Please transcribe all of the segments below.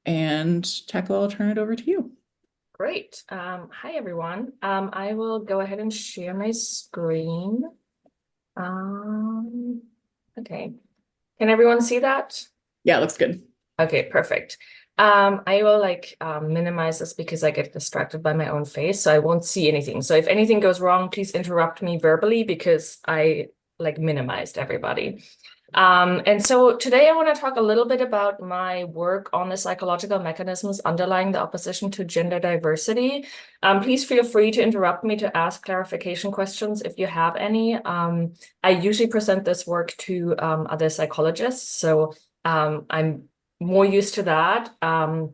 And Tekla, I'll turn it over to you. Great. Hi, everyone. I will go ahead and share my screen. Okay. Can everyone see that? Yeah, looks good. Okay, perfect. I will minimize this because I get distracted by my own face, so I won't see anything. So if anything goes wrong, please interrupt me verbally because I minimized everybody. And so today I want to talk a little bit about my work on the psychological mechanisms underlying the opposition to gender diversity. Please feel free to interrupt me to ask clarification questions if you have any. I usually present this work to other psychologists, so I'm more used to that. And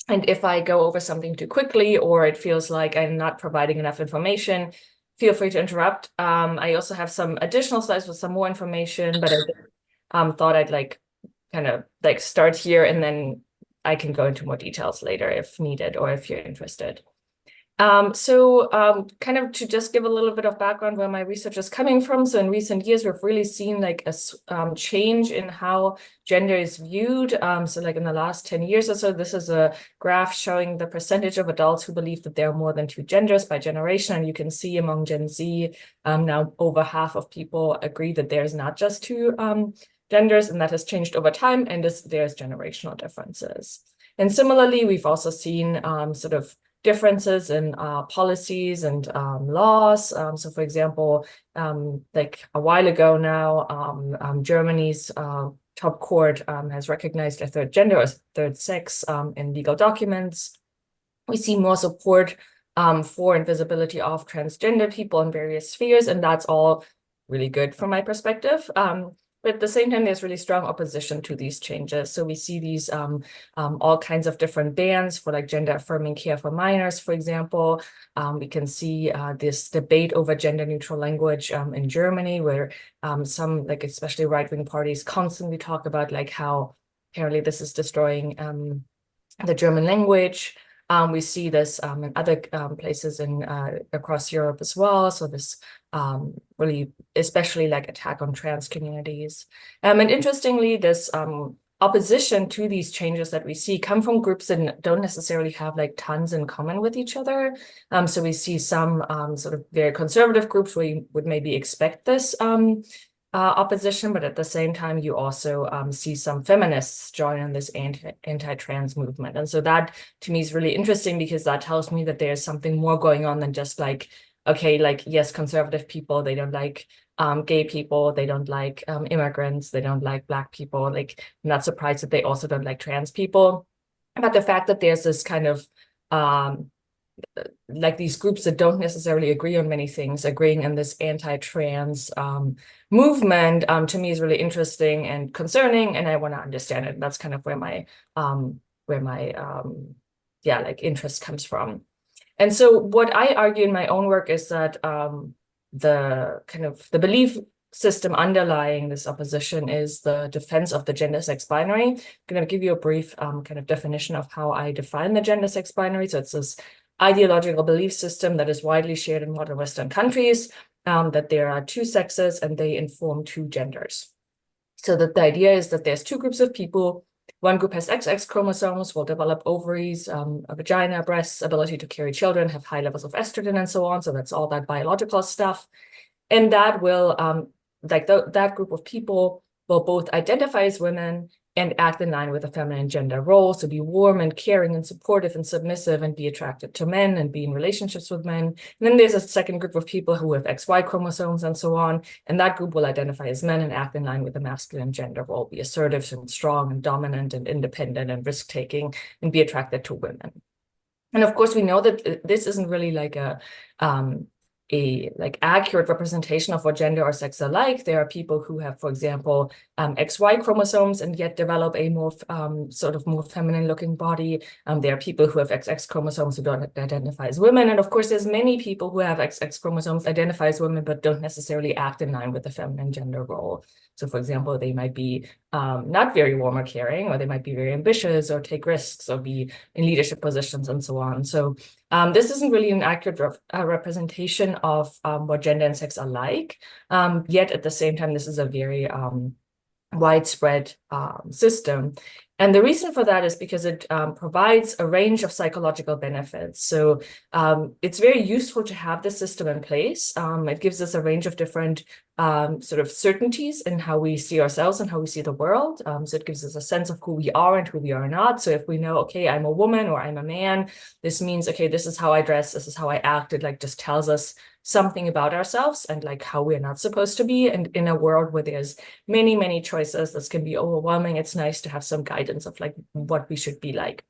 if I go over something too quickly or it feels like I'm not providing enough information, feel free to interrupt. I also have some additional slides with some more information, but I thought I'd kind of start here and then I can go into more details later if needed or if you're interested. Kind of to just give a little bit of background where my research is coming from. So in recent years, we've really seen a change in how gender is viewed. In the last 10 years or so, this is a graph showing the percentage of adults who believe that there are more than two genders by generation. And you can see among Gen Z, now over half of people agree that there's not just two genders, and that has changed over time, and there's generational differences. And similarly, we've also seen differences in policies and laws. So for example, a while ago now, Germany's top court has recognized a third gender or third sex in legal documents. We see more support for and visibility of transgender people in various spheres, and that's all really good from my perspective. But at the same time, there's really strong opposition to these changes. So we see these all kinds of different bans for gender-affirming care for minors, for example. We can see this debate over gender-neutral language in Germany, where some, especially right-wing parties, constantly talk about how apparently this is destroying the German language. We see this in other places across Europe as well. So this really, especially attack on trans communities. And interestingly, this opposition to these changes that we see come from groups that don't necessarily have tons in common with each other. So we see some sort of very conservative groups where you would maybe expect this opposition, but at the same time, you also see some feminists join in this anti-trans movement. And so that to me is really interesting because that tells me that there's something more going on than just okay, yes, conservative people, they don't like gay people, they don't like immigrants, they don't like Black people. I'm not surprised that they also don't like trans people. But the fact that there's this kind of these groups that don't necessarily agree on many things, agreeing in this anti-trans movement, to me is really interesting and concerning, and I want to understand it. And that's kind of where my interest comes from. And so what I argue in my own work is that the belief system underlying this opposition is the defense of the gender-sex binary. I'm going to give you a brief kind of definition of how I define the gender-sex binary. So it's this ideological belief system that is widely shared in modern Western countries, that there are two sexes and they inform two genders. So that the idea is that there's two groups of people. One group has XX chromosomes, will develop ovaries, a vagina, breasts, ability to carry children, have high levels of estrogen and so on. So that's all that biological stuff. And that will, that group of people will both identify as women and act in line with a feminine gender role. So be warm and caring and supportive and submissive and be attracted to men and be in relationships with men. And then there's a second group of people who have XY chromosomes and so on. And that group will identify as men and act in line with the masculine gender role, be assertive and strong and dominant and independent and risk-taking and be attracted to women. And of course, we know that this isn't really accurate representation of what gender or sex are like. There are people who have, for example, XY chromosomes and yet develop a more more feminine looking body. There are people who have XX chromosomes who don't identify as women. And of course, there's many people who have XX chromosomes, identify as women, but don't necessarily act in line with the feminine gender role. So for example, they might be not very warm or caring, or they might be very ambitious or take risks or be in leadership positions and so on. So this isn't really an accurate representation of what gender and sex are like. Yet at the same time, this is a very widespread system. And the reason for that is because it provides a range of psychological benefits. So it's very useful to have this system in place. It gives us a range of different sort of certainties in how we see ourselves and how we see the world. So it gives us a sense of who we are and who we are not. So if we know, okay, I'm a woman or I'm a man, this means, okay, this is how I dress, this is how I act. It like just tells us something about ourselves and like how we're not supposed to be. And in a world where there's many, many choices, this can be overwhelming. It's nice to have some guidance of like what we should be like.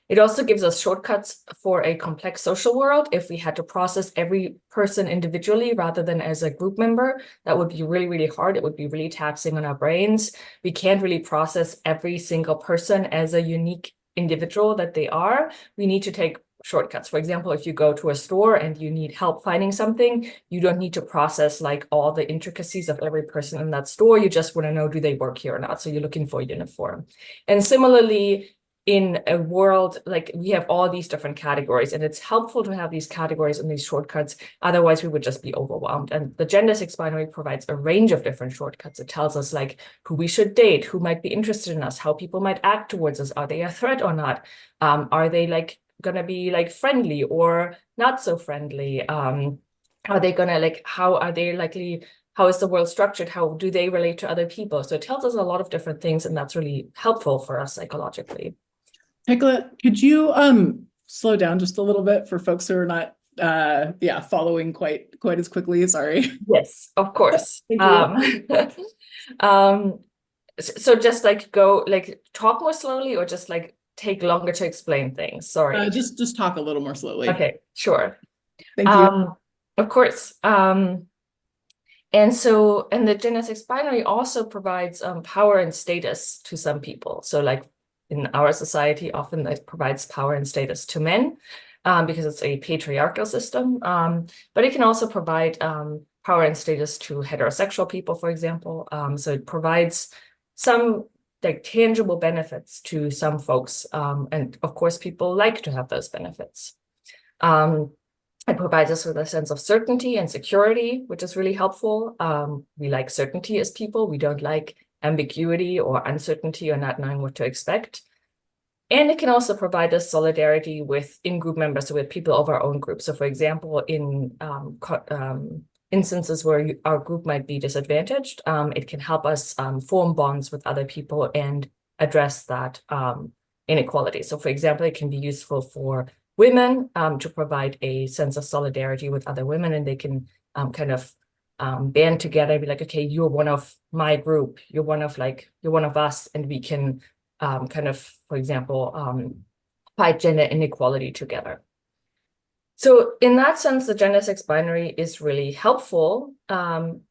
It also gives us shortcuts for a complex social world. If we had to process every person individually rather than as a group member, that would be really, really hard. It would be really taxing on our brains. We can't really process every single person as a unique individual that they are. We need to take shortcuts. For example, if you go to a store and you need help finding something, you don't need to process like all the intricacies of every person in that store. You just want to know, do they work here or not? So you're looking for a uniform. And similarly, in a world, like we have all these different categories, and it's helpful to have these categories and these shortcuts. Otherwise, we would just be overwhelmed. And the gender 6 binary provides a range of different shortcuts. It tells us like who we should date, who might be interested in us, how people might act towards us. Are they a threat or not? Are they like gonna be like friendly or not so friendly? Are they gonna like, how are they likely, how is the world structured? How do they relate to other people? So it tells us a lot of different things, and that's really helpful for us psychologically. Nicola, could you slow down just a little bit for folks who are not following quite as quickly? Sorry. Yes, of course. Thank you. So just like go like talk more slowly or just like take longer to explain things. Sorry. Just talk a little more slowly. Okay, sure. Thank you. Of course. And the gender 6 binary also provides power and status to some people. So like in our society, often it provides power and status to men because it's a patriarchal system. But it can also provide power and status to heterosexual people, for example. So it provides some like tangible benefits to some folks. And of course, people like to have those benefits. It provides us with a sense of certainty and security, which is really helpful. We like certainty as people. We don't like ambiguity or uncertainty or not knowing what to expect. And it can also provide us solidarity with in-group members, so with people of our own group. So for example, in instances where our group might be disadvantaged, it can help us form bonds with other people and address that inequality. So for example, it can be useful for women to provide a sense of solidarity with other women, and they can kind of band together, be like, okay, you're one of my group, you're one of us, and we can kind of, for example, fight gender inequality together. So in that sense, the gender 6 binary is really helpful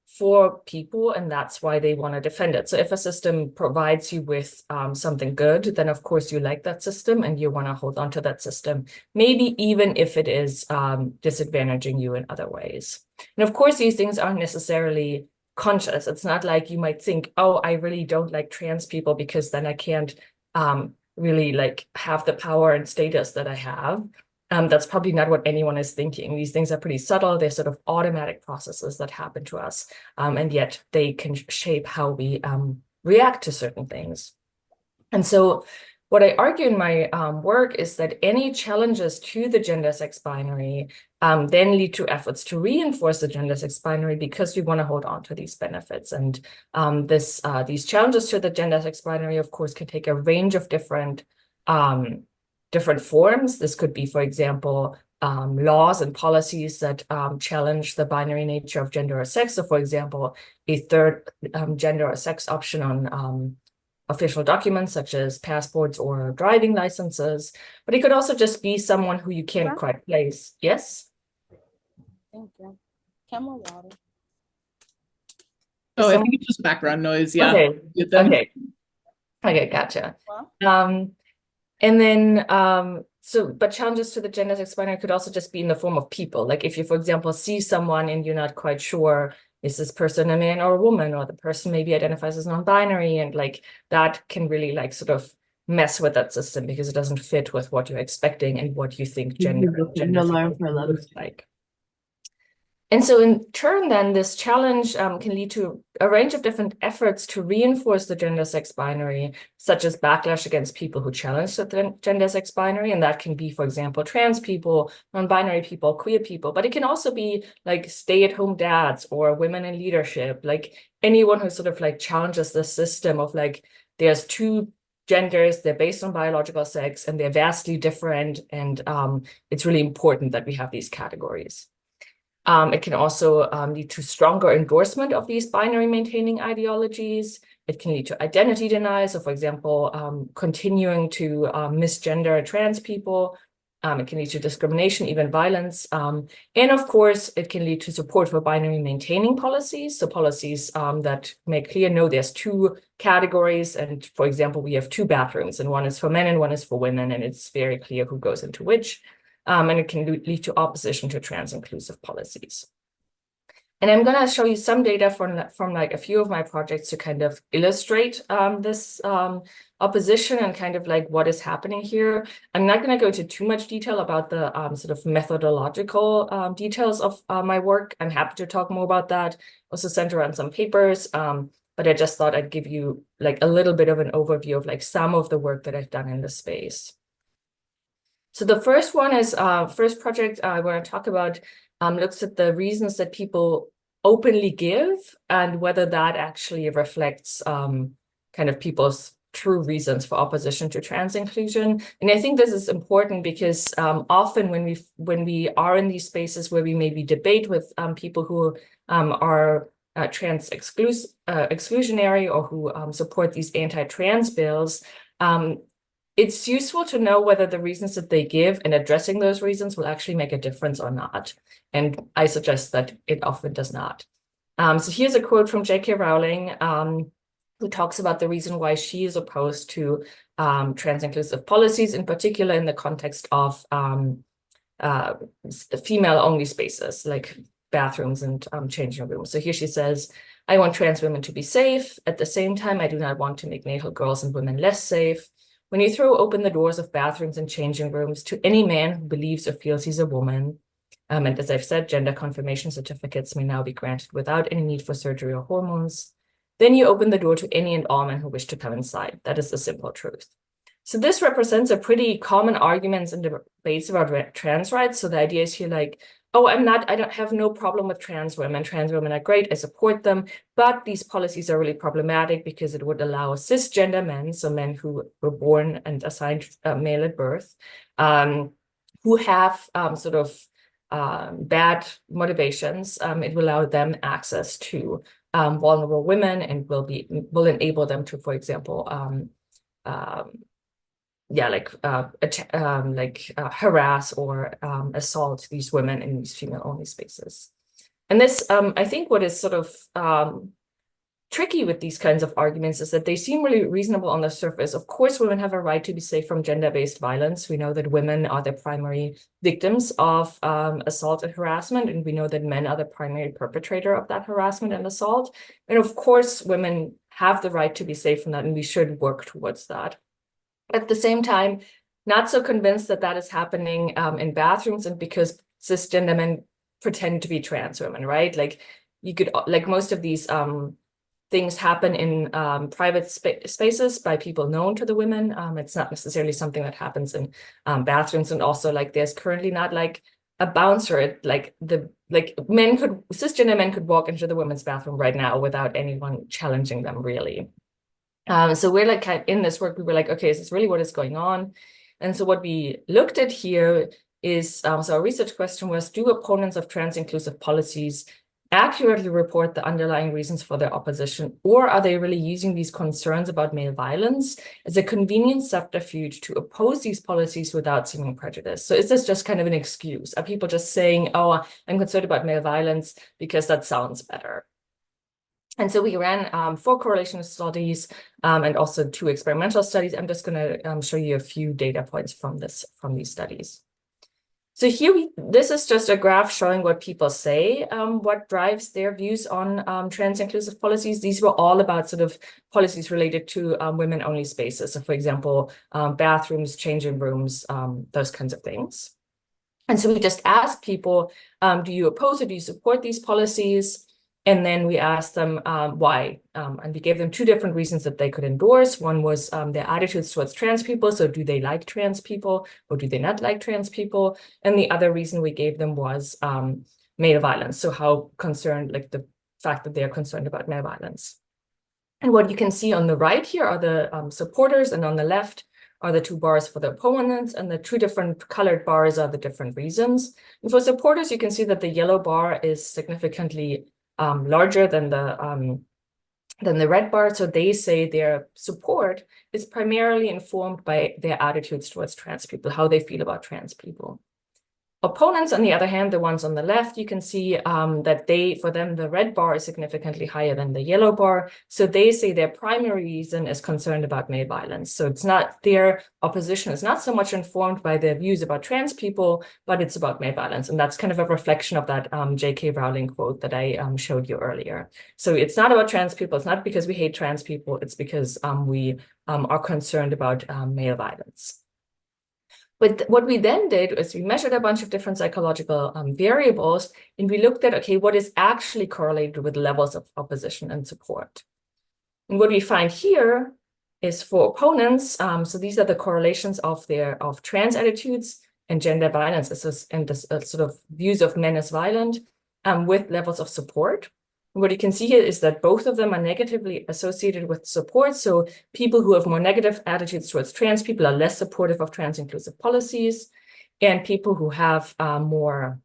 for people, and that's why they want to defend it. So if a system provides you with something good, then of course you like that system and you want to hold on to that system, maybe even if it is disadvantaging you in other ways. And of course, these things aren't necessarily conscious. It's not like you might think, oh, I really don't like trans people because then I can't really like have the power and status that I have. That's probably not what anyone is thinking. These things are pretty subtle. They're sort of automatic processes that happen to us, and yet they can shape how we react to certain things. And so what I argue in my work is that any challenges to the gender 6 binary then lead to efforts to reinforce the gender 6 binary because we want to hold on to these benefits. And these challenges to the gender 6 binary, of course, can take a range of different forms. This could be, for example, laws and policies that challenge the binary nature of gender or sex. So, for example, a third gender or sex option on official documents such as passports or driving licenses. But it could also just be someone who you can't quite place. Yes? Thank you. Camera water. Oh, I think it's just background noise. Yeah. Okay. Okay, gotcha. Well, And then, but challenges to the gender 6 binary could also just be in the form of people. Like if you, for example, see someone and you're not quite sure, is this person a man or a woman, or the person maybe identifies as non-binary, and like that can really like sort of mess with that system because it doesn't fit with what you're expecting and what you think gender looks like. And so in turn, then, this challenge can lead to a range of different efforts to reinforce the gender-sex binary, such as backlash against people who challenge the gender-sex binary. And that can be, for example, trans people, non-binary people, queer people. But it can also be like stay-at-home dads or women in leadership, like anyone who sort of like challenges the system of like, there's two genders, they're based on biological sex, and they're vastly different. And it's really important that we have these categories. It can also lead to stronger endorsement of these binary maintaining ideologies. It can lead to identity denial. So, for example, continuing to misgender trans people. It can lead to discrimination, even violence. And of course, it can lead to support for binary maintaining policies. So policies that make clear, no, there's two categories. And for example, we have two bathrooms, and one is for men and one is for women. And it's very clear who goes into which. And it can lead to opposition to trans inclusive policies. And I'm going to show you some data from like a few of my projects to kind of illustrate this opposition and kind of like what is happening here. I'm not going to go into too much detail about the sort of methodological details of my work. I'm happy to talk more about that, also center around some papers. But I just thought I'd give you like a little bit of an overview of like some of the work that I've done in this space. So the first one is first project I want to talk about looks at the reasons that people openly give and whether that actually reflects kind of people's true reasons for opposition to trans inclusion. And I think this is important because often when we are in these spaces where we maybe debate with people who are trans exclusionary or who support these anti-trans bills, it's useful to know whether the reasons that they give and addressing those reasons will actually make a difference or not. And I suggest that it often does not. So here's a quote from J.K. Rowling, who talks about the reason why she is opposed to trans-inclusive policies, in particular in the context of female-only spaces, like bathrooms and changing rooms. So here she says, I want trans women to be safe. At the same time, I do not want to make natal girls and women less safe. When you throw open the doors of bathrooms and changing rooms to any man who believes or feels he's a woman, and as I've said, gender confirmation certificates may now be granted without any need for surgery or hormones, then you open the door to any and all men who wish to come inside. That is the simple truth. So this represents a pretty common arguments in debates about trans rights. So the idea is here like, oh, I don't have no problem with trans women. Trans women are great, I support them, but these policies are really problematic because it would allow cisgender men, so men who were born and assigned male at birth, who have sort of bad motivations. It will allow them access to vulnerable women and will enable them to, for example, harass or assault these women in these female-only spaces. And this, I think what is sort of tricky with these kinds of arguments is that they seem really reasonable on the surface. Of course, women have a right to be safe from gender-based violence. We know that women are the primary victims of assault and harassment, and we know that men are the primary perpetrator of that harassment and assault. And of course, women have the right to be safe from that, and we should work towards that. At the same time, not so convinced that that is happening in bathrooms, and because cisgender men pretend to be trans women, right? Like you could, like most of these things happen in private spaces by people known to the women. It's not necessarily something that happens in bathrooms. And also, like, there's currently not like a bouncer, cisgender men could walk into the women's bathroom right now without anyone challenging them, really. So we're like kind of in this work, we were like, okay, is this really what is going on? And so what we looked at here is, so our research question was, do opponents of trans inclusive policies accurately report the underlying reasons for their opposition, or are they really using these concerns about male violence as a convenient subterfuge to oppose these policies without seeming prejudice? So is this just kind of an excuse? Are people just saying, oh, I'm concerned about male violence because that sounds better? And so we ran 4 correlation studies and also 2 experimental studies. I'm just going to show you a few data points from these studies. So here, this is just a graph showing what people say, what drives their views on trans-inclusive policies. These were all about sort of policies related to women-only spaces. So for example, bathrooms, changing rooms, those kinds of things. And so we just asked people, do you oppose or do you support these policies? And then we asked them why. And we gave them two different reasons that they could endorse. One was their attitudes towards trans people. So do they like trans people or do they not like trans people? And the other reason we gave them was male violence. So how concerned, like the fact that they're concerned about male violence. And what you can see on the right here are the supporters, and on the left are the two bars for the opponents, and the two different colored bars are the different reasons. And for supporters, you can see that the yellow bar is significantly larger than the red bar. So they say their support is primarily informed by their attitudes towards trans people, how they feel about trans people. Opponents, on the other hand, the ones on the left, you can see that for them, the red bar is significantly higher than the yellow bar. So they say their primary reason is concerned about male violence. So it's not, their opposition is not so much informed by their views about trans people, but it's about male violence. And that's kind of a reflection of that J.K. Rowling quote that I showed you earlier. So it's not about trans people. It's not because we hate trans people. It's because we are concerned about male violence. But what we then did is we measured a bunch of different psychological variables, and we looked at, okay, what is actually correlated with levels of opposition and support. And what we find here is for opponents, so these are the correlations of trans attitudes and gender violence and the sort of views of men as violent with levels of support. What you can see here is that both of them are negatively associated with support. So people who have more negative attitudes towards trans people are less supportive of trans inclusive policies. And people who have more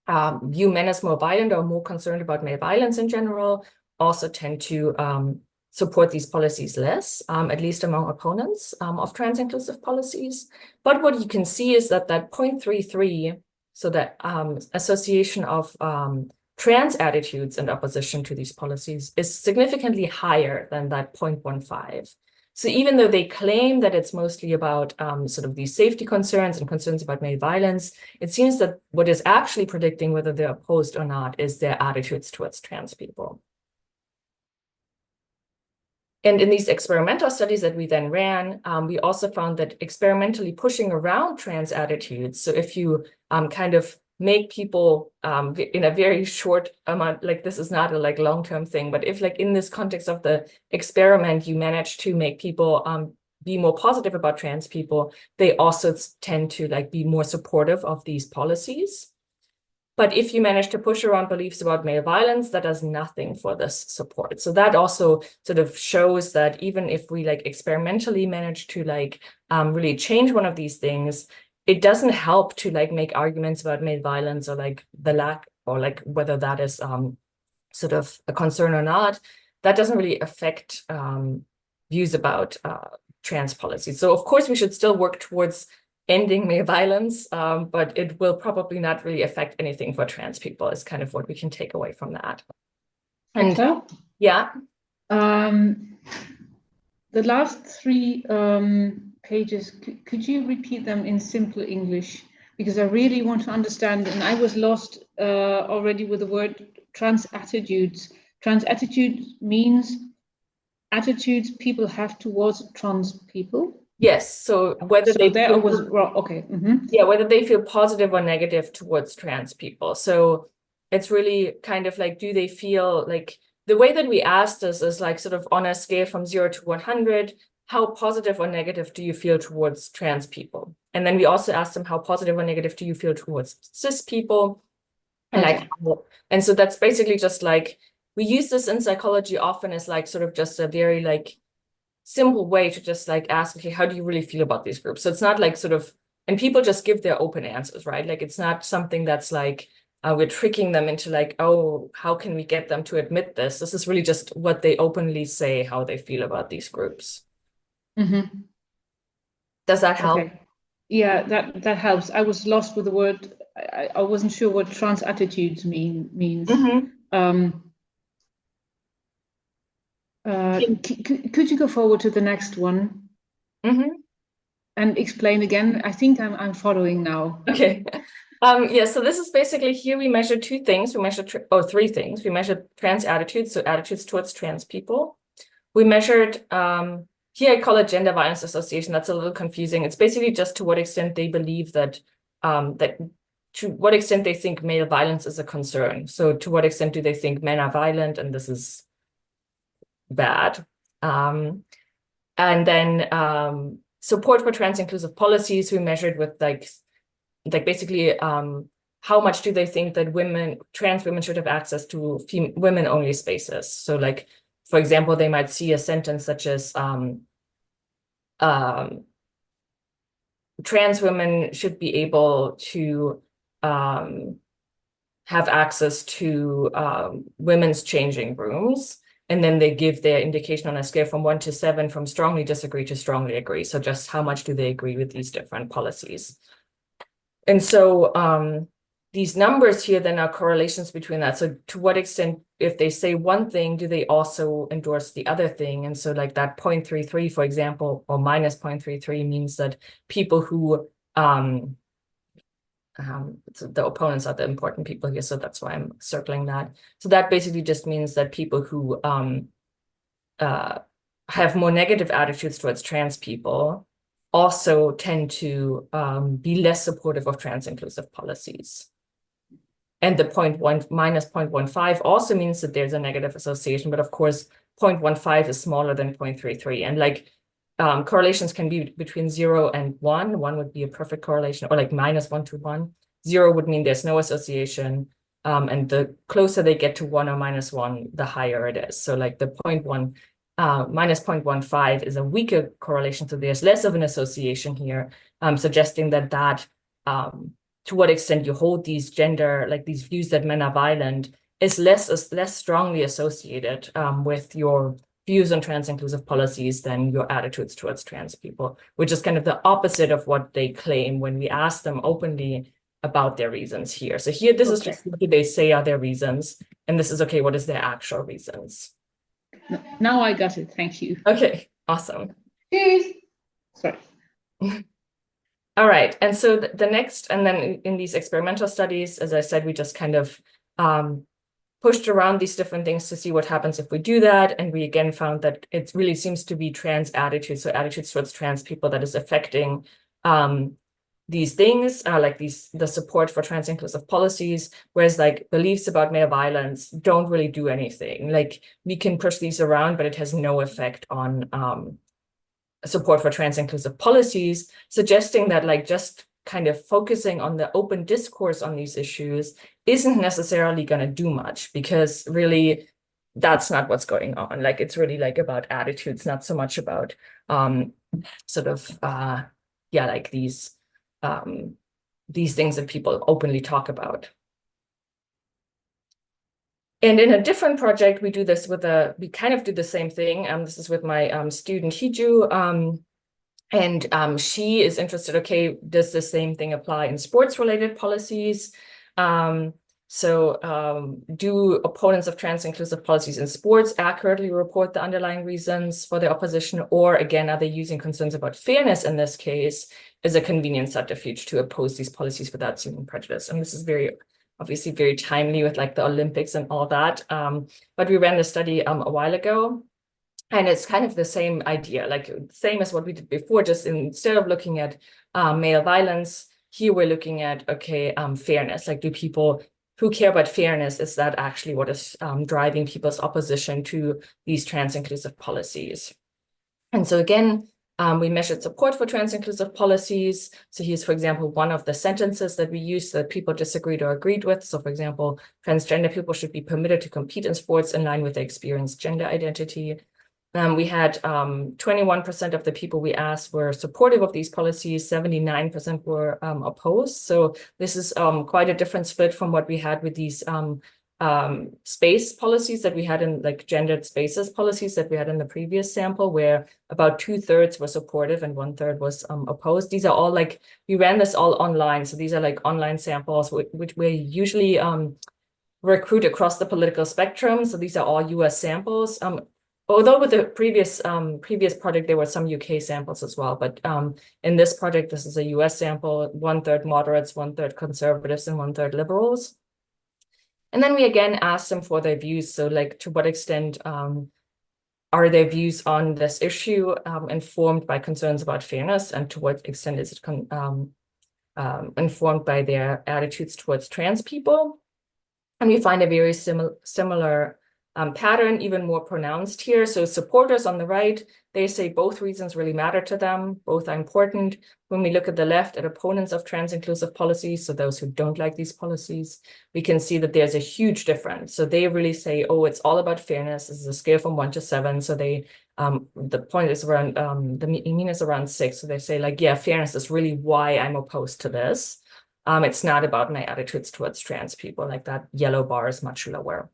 view men as more violent or more concerned about male violence in general also tend to support these policies less, at least among opponents of trans inclusive policies. But what you can see is that 0.33, so that association of trans attitudes and opposition to these policies is significantly higher than that 0.15. So even though they claim that it's mostly about sort of these safety concerns and concerns about male violence, it seems that what is actually predicting whether they're opposed or not is their attitudes towards trans people. And in these experimental studies that we then ran, we also found that experimentally pushing around trans attitudes, so if you kind of make people in a very short amount, like this is not a like long-term thing, but if like in this context of the experiment, you manage to make people be more positive about trans people, they also tend to like be more supportive of these policies. But if you manage to push around beliefs about male violence, that does nothing for this support. So that also sort of shows that even if we like experimentally manage to like really change one of these things, it doesn't help to like make arguments about male violence or like the lack or like whether that is sort of a concern or not. That doesn't really affect views about trans policies. So of course we should still work towards ending male violence, but it will probably not really affect anything for trans people is kind of what we can take away from that. And Etta? yeah. The last three pages, could you repeat them in simple English? Because I really want to understand, and I was lost already with the word trans attitudes. Trans attitude means attitudes people have towards trans people. Yes, so whether So they there feel, was okay. Yeah, whether they feel positive or negative towards trans people. So it's really kind of like, do they feel like the way that we asked this is like sort of on a scale from 0 to 100, how positive or negative do you feel towards trans people? And then we also asked them, how positive or negative do you feel towards cis people? And Okay. and so that's basically just like, we use this in psychology often as like sort of just a very like simple way to just like ask, okay, how do you really feel about these groups? So it's not like sort of, and people just give their open answers, right? Like it's not something that's like, we're tricking them into like, oh, how can we get them to admit this? This is really just what they openly say, how they feel about these groups. Mm-hmm. Does that help? Okay. Yeah, that helps. I was lost with the word. I wasn't sure what trans attitudes means. Mm-hmm. Could you go forward to the next one? Mm-hmm. And explain again? I think I'm following now. Okay. Yeah, so this is basically here we measure two things. We measure three things. We measured trans attitudes, so attitudes towards trans people. We measured here I call it gender violence association. That's a little confusing. It's basically just to what extent they believe that that to what extent they think male violence is a concern. So to what extent do they think men are violent and this is bad? And then support for trans inclusive policies, we measured with like basically how much do they think that trans women should have access to women only spaces. So like, for example, they might see a sentence such as trans women should be able to have access to women's changing rooms. And then they give their indication on a scale from 1 to 7, from strongly disagree to strongly agree. So just how much do they agree with these different policies? And so these numbers here then are correlations between that. So to what extent, if they say one thing, do they also endorse the other thing? And so like that 0.33, for example, or minus 0.33 means that people who so the opponents are the important people here, so that's why I'm circling that. So that basically just means that people who have more negative attitudes towards trans people also tend to be less supportive of trans inclusive policies. And the minus 0.15 also means that there's a negative association, but of course 0.15 is smaller than 0.33. And like correlations can be between 0 and 1. 1 would be a perfect correlation, or like minus 1 to 1. 0 would mean there's no association. And the closer they get to 1 or minus 1, the higher it is. So like the minus 0.15 is a weaker correlation. So there's less of an association here, suggesting that to what extent you hold these like these views that men are violent is less strongly associated with your views on trans inclusive policies than your attitudes towards trans people, which is kind of the opposite of what they claim when we ask them openly about their reasons here. So here, this is just what do they say are their reasons, and this is okay, what is their actual reasons? Now I got it, thank you. Okay, awesome. Cheers. Sorry. All right, and so the next, and then in these experimental studies, as I said, we just kind of pushed around these different things to see what happens if we do that. And we again found that it really seems to be trans attitudes, so attitudes towards trans people, that is affecting these things, like the support for trans inclusive policies, whereas like beliefs about male violence don't really do anything. Like we can push these around, but it has no effect on support for trans inclusive policies, suggesting that like just kind of focusing on the open discourse on these issues isn't necessarily going to do much, because really that's not what's going on. Like it's really like about attitudes, not so much about like these things that people openly talk about. And in a different project, we do this we kind of do the same thing. This is with my student Hiju, and she is interested, okay, does the same thing apply in sports-related policies? Do opponents of trans-inclusive policies in sports accurately report the underlying reasons for their opposition? Or again, are they using concerns about fairness in this case as a convenient subterfuge to oppose these policies without seeming prejudice? And this is obviously very timely with like the Olympics and all that. But we ran the study a while ago. And it's kind of the same idea, like same as what we did before, just instead of looking at male violence, here we're looking at, okay, fairness. Like, do people who care about fairness, is that actually what is driving people's opposition to these trans-inclusive policies? And so again, we measured support for trans-inclusive policies. So here's, for example, one of the sentences that we used that people disagreed or agreed with. So for example, transgender people should be permitted to compete in sports in line with their experienced gender identity. We had 21% of the people we asked were supportive of these policies, 79% were opposed. So this is quite a different split from what we had with these space policies that we had in, like, gendered spaces policies that we had in the previous sample, where about 2/3 were supportive and 1/3 was opposed. These are all like, we ran this all online. So these are like online samples, which we usually recruit across the political spectrum. So these are all US samples. Although with the previous project, there were some UK samples as well. But in this project, this is a US sample, 1/3 moderates, 1/3 conservatives, and 1/3 liberals. And then we again asked them for their views. So like, to what extent are their views on this issue informed by concerns about fairness, and to what extent is it informed by their attitudes towards trans people. And we find a very similar pattern, even more pronounced here. So supporters on the right, they say both reasons really matter to them, both are important. When we look at the left at opponents of trans-inclusive policies, so those who don't like these policies, we can see that there's a huge difference. So they really say, oh, it's all about fairness. This is a scale from 1 to 7. So they, the point is around, the mean is around 6. So they say like, yeah, fairness is really why I'm opposed to this. It's not about my attitudes towards trans people, like that yellow bar is much lower.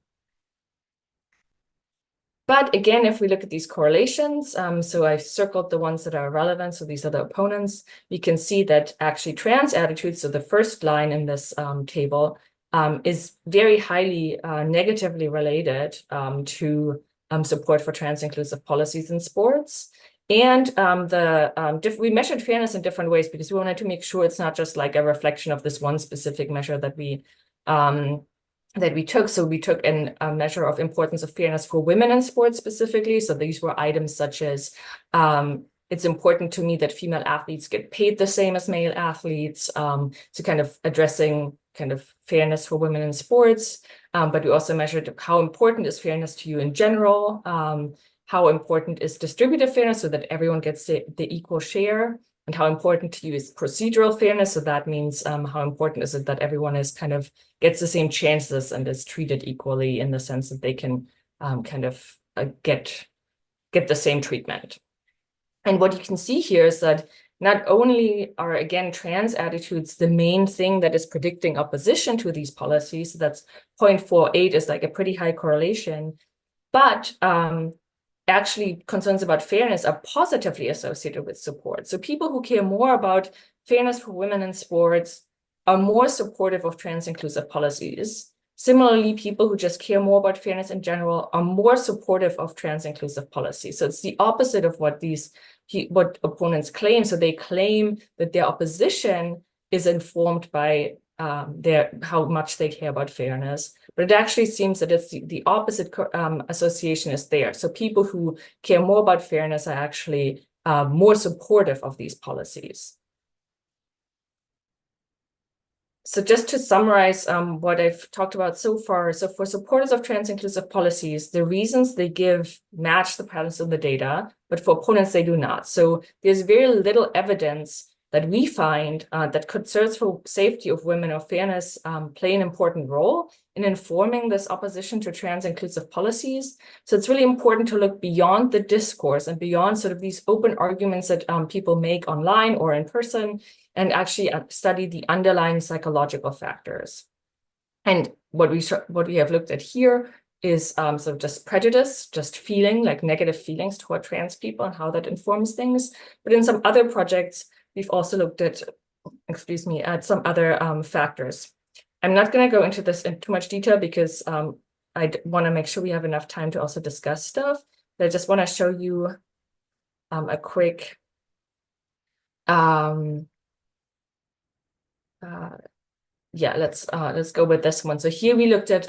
But again, if we look at these correlations, so I've circled the ones that are relevant, so these are the opponents, we can see that actually trans attitudes, so the first line in this table, is very highly negatively related to support for trans-inclusive policies in sports. And we measured fairness in different ways because we wanted to make sure it's not just like a reflection of this one specific measure that we took. So we took a measure of importance of fairness for women in sports specifically. So these were items such as, it's important to me that female athletes get paid the same as male athletes, so kind of addressing kind of fairness for women in sports. But we also measured how important is fairness to you in general, how important is distributive fairness so that everyone gets the equal share, and how important to you is procedural fairness. So that means how important is it that everyone is kind of gets the same chances and is treated equally in the sense that they can kind of get the same treatment. And what you can see here is that not only are, again, trans attitudes the main thing that is predicting opposition to these policies, so that's 0.48 is like a pretty high correlation, but actually concerns about fairness are positively associated with support. So people who care more about fairness for women in sports are more supportive of trans-inclusive policies. Similarly, people who just care more about fairness in general are more supportive of trans-inclusive policies. So it's the opposite of what opponents claim. So they claim that their opposition is informed by how much they care about fairness, but it actually seems that it's the opposite association is there. So people who care more about fairness are actually more supportive of these policies. So just to summarize what I've talked about so far, so for supporters of trans-inclusive policies, the reasons they give match the patterns of the data, but for opponents, they do not. So there's very little evidence that we find that concerns for safety of women or fairness play an important role in informing this opposition to trans-inclusive policies. So it's really important to look beyond the discourse and beyond sort of these open arguments that people make online or in person, and actually study the underlying psychological factors. And what we have looked at here is so just prejudice, just feeling like negative feelings toward trans people and how that informs things. But in some other projects, we've also looked at, at some other factors. I'm not going to go into this in too much detail because I want to make sure we have enough time to also discuss stuff. But I just want to show you a quick let's go with this one. So here we looked at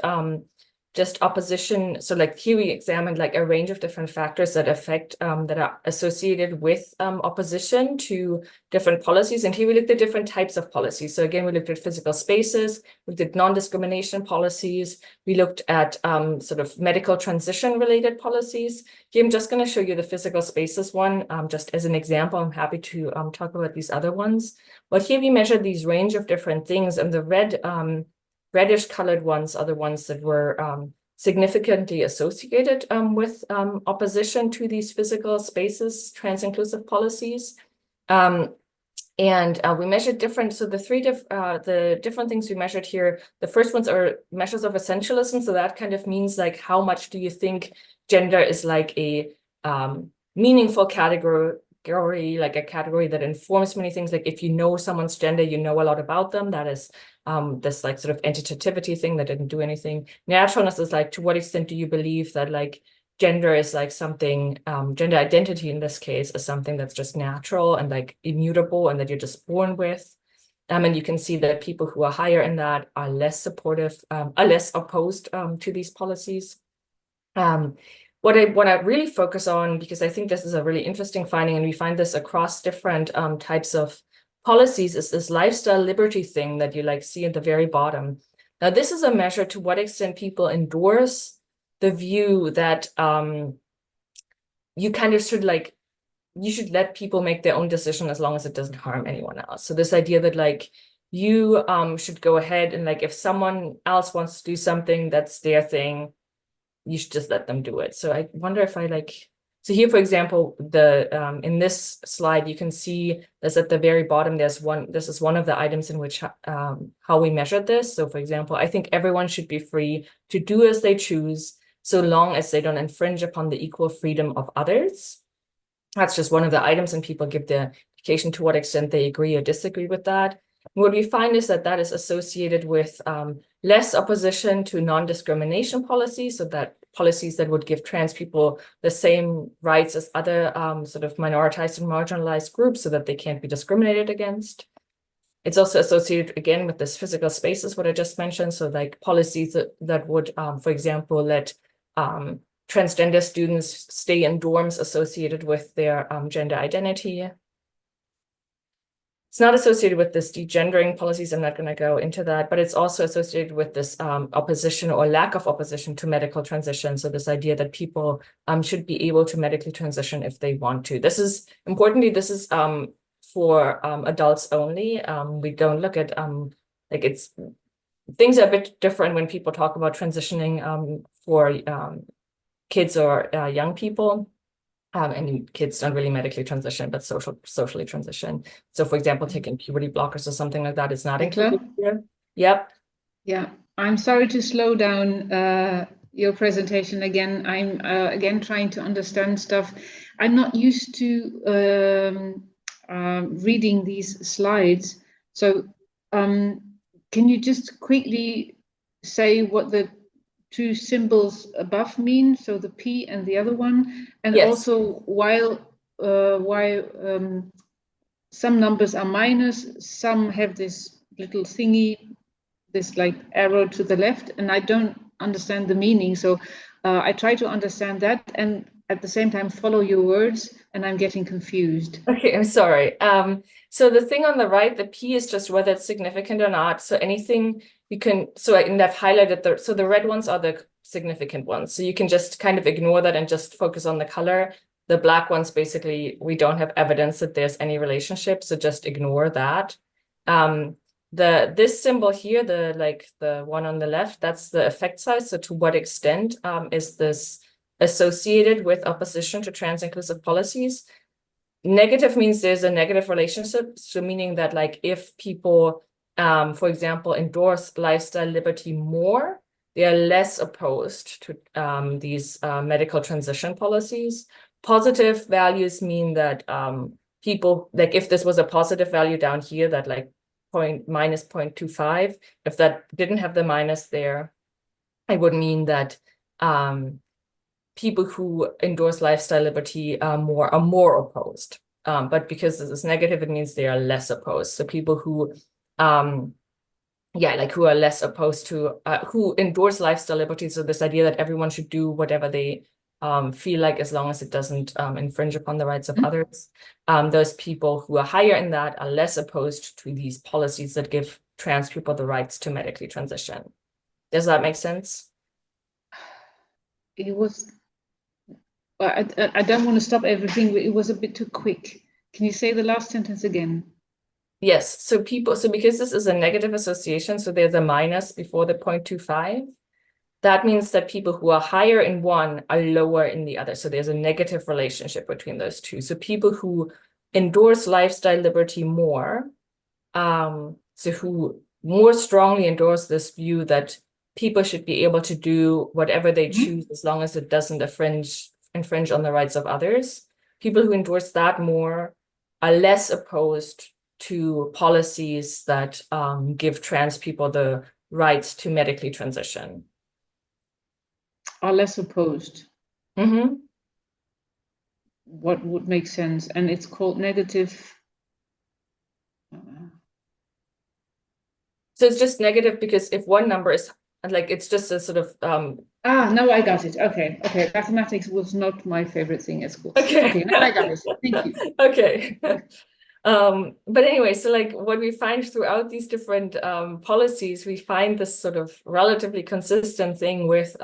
just opposition. So like here we examined like a range of different factors that affect that are associated with opposition to different policies. And here we looked at different types of policies. So again, we looked at physical spaces, we did non-discrimination policies, we looked at sort of medical transition related policies. Here I'm just going to show you the physical spaces one just as an example. I'm happy to talk about these other ones. But here we measured these range of different things, and the reddish colored ones are the ones that were significantly associated with opposition to these physical spaces, trans-inclusive policies. And we measured different, so the different things we measured here, the first ones are measures of essentialism. So that kind of means like, how much do you think gender is like a meaningful category, like a category that informs many things. Like if you know someone's gender, you know a lot about them. That is this like sort of entitativity thing that didn't do anything. Naturalness is like, to what extent do you believe that like gender is like something, gender identity in this case is something that's just natural and like immutable and that you're just born with. And you can see that people who are higher in that are less supportive, are less opposed to these policies. What I want to really focus on, because I think this is a really interesting finding, and we find this across different types of policies is this lifestyle liberty thing that you like see at the very bottom. Now, this is a measure to what extent people endorse the view that you kind of should like, you should let people make their own decision as long as it doesn't harm anyone else. So this idea that like you should go ahead and like if someone else wants to do something that's their thing, you should just let them do it. So I wonder if I like, so here, for example, the in this slide, you can see there's at the very bottom, this is one of the items in which how we measured this. So for example, I think everyone should be free to do as they choose, so long as they don't infringe upon the equal freedom of others. That's just one of the items, and people give the indication to what extent they agree or disagree with that. What we find is that that is associated with less opposition to non-discrimination policies, so that policies that would give trans people the same rights as other sort of minoritized and marginalized groups so that they can't be discriminated against. It's also associated, again, with this physical spaces, what I just mentioned. So like policies that would, for example, let transgender students stay in dorms associated with their gender identity. It's not associated with this degendering policies. I'm not going to go into that, but it's also associated with this opposition or lack of opposition to medical transition. So this idea that people should be able to medically transition if they want to. This is, importantly, this is for adults only. We don't look at, like it's, things are a bit different when people talk about transitioning for kids or young people. And kids don't really medically transition, but socially transition. So for example, taking puberty blockers or something like that is not included here. Yep. Yeah, I'm sorry to slow down your presentation again. I'm again trying to understand stuff. I'm not used to reading these slides. So can you just quickly say what the two symbols above mean, so the P and the other one, and yes. also why some numbers are minus, some have this little thingy, this like arrow to the left, and I don't understand the meaning. So I try to understand that and at the same time follow your words, and I'm getting confused. Okay, I'm sorry. So the thing on the right, the P is just whether it's significant or not. So anything you can, and I've highlighted so the red ones are the significant ones. So you can just kind of ignore that and just focus on the color. The black ones, basically, we don't have evidence that there's any relationship, so just ignore that. This symbol here, the one on the left, that's the effect size. So to what extent is this associated with opposition to trans inclusive policies? Negative means there's a negative relationship, so meaning that like if people, for example, endorse lifestyle liberty more, they are less opposed to these medical transition policies. Positive values mean that people, like if this was a positive value down here, that like minus 0.25, if that didn't have the minus there, it would mean that people who endorse lifestyle liberty are more opposed. But because this is negative, it means they are less opposed. So people who, who are less opposed to, who endorse lifestyle liberty. So this idea that everyone should do whatever they feel like as long as it doesn't infringe upon the rights of others. Those people who are higher in that are less opposed to these policies that give trans people the rights to medically transition. Does that make sense? It was, I don't want to stop everything, but it was a bit too quick. Can you say the last sentence again? Yes, so because this is a negative association, so there's a minus before the 0.25, that means that people who are higher in one are lower in the other. So there's a negative relationship between those two. So people who endorse lifestyle liberty more, so who more strongly endorse this view that people should be able to do whatever they choose as long as it doesn't infringe on the rights of others. People who endorse that more are less opposed to policies that give trans people the rights to medically transition. Are less opposed. Mm-hmm. What would make sense? And it's called negative. So it's just negative because if one number is like, it's just a sort of no, I got it. Okay. Mathematics was not my favorite thing at school. Okay, now I got it. Thank you. Okay. But anyway, so like what we find throughout these different policies, we find this sort of relatively consistent thing with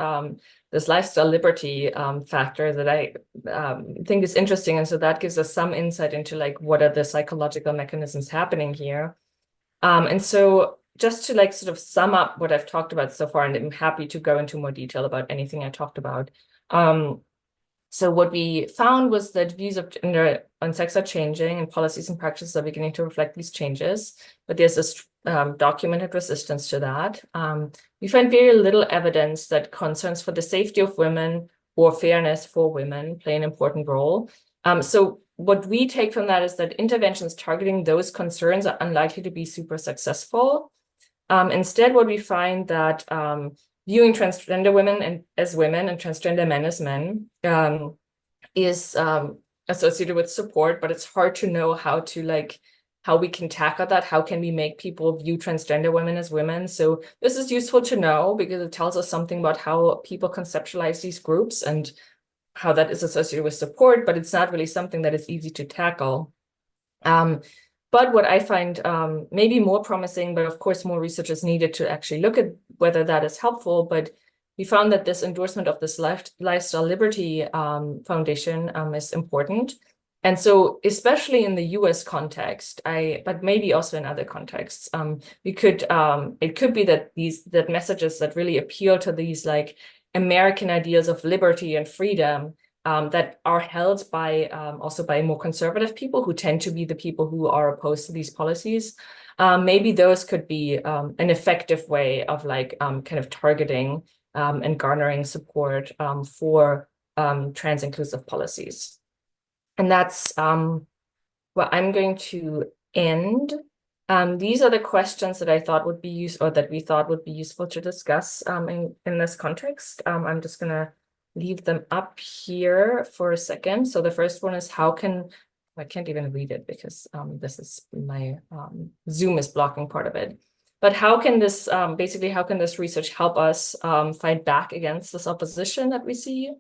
this lifestyle liberty factor that I think is interesting. And so that gives us some insight into like what are the psychological mechanisms happening here. And so just to like sort of sum up what I've talked about so far, and I'm happy to go into more detail about anything I talked about. So what we found was that views of gender and sex are changing, and policies and practices are beginning to reflect these changes. But there's this documented resistance to that. We find very little evidence that concerns for the safety of women or fairness for women play an important role. So what we take from that is that interventions targeting those concerns are unlikely to be super successful. Instead, what we find that viewing transgender women as women and transgender men as men is associated with support, but it's hard to know how we can tackle that. How can we make people view transgender women as women? So this is useful to know because it tells us something about how people conceptualize these groups and how that is associated with support, but it's not really something that is easy to tackle. But what I find maybe more promising, but of course more research is needed to actually look at whether that is helpful, but we found that this endorsement of this lifestyle liberty foundation is important. And so especially in the US context, but maybe also in other contexts, it could be that messages that really appeal to these like American ideas of liberty and freedom that are held by also by more conservative people who tend to be the people who are opposed to these policies. Maybe those could be an effective way of like kind of targeting and garnering support for trans inclusive policies. And that's where I'm going to end. These are the questions that I thought would be useful, or that we thought would be useful to discuss in this context. I'm just gonna leave them up here for a second. So the first one is I can't even read it because this is my Zoom is blocking part of it. But how can this basically how can this research help us fight back against this opposition that we see?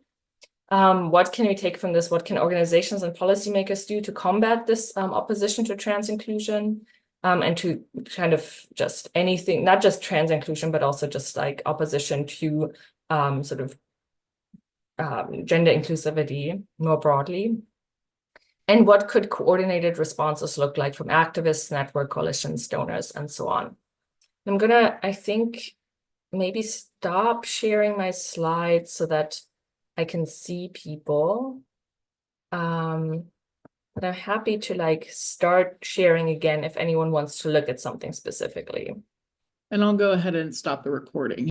What can we take from this? What can organizations and policymakers do to combat this opposition to trans inclusion? And to kind of just anything, not just trans inclusion, but also just like opposition to sort of gender inclusivity more broadly. And what could coordinated responses look like from activists, network coalitions, donors, and so on? I'm gonna, I think, maybe stop sharing my slides so that I can see people. But I'm happy to like start sharing again if anyone wants to look at something specifically. And I'll go ahead and stop the recording.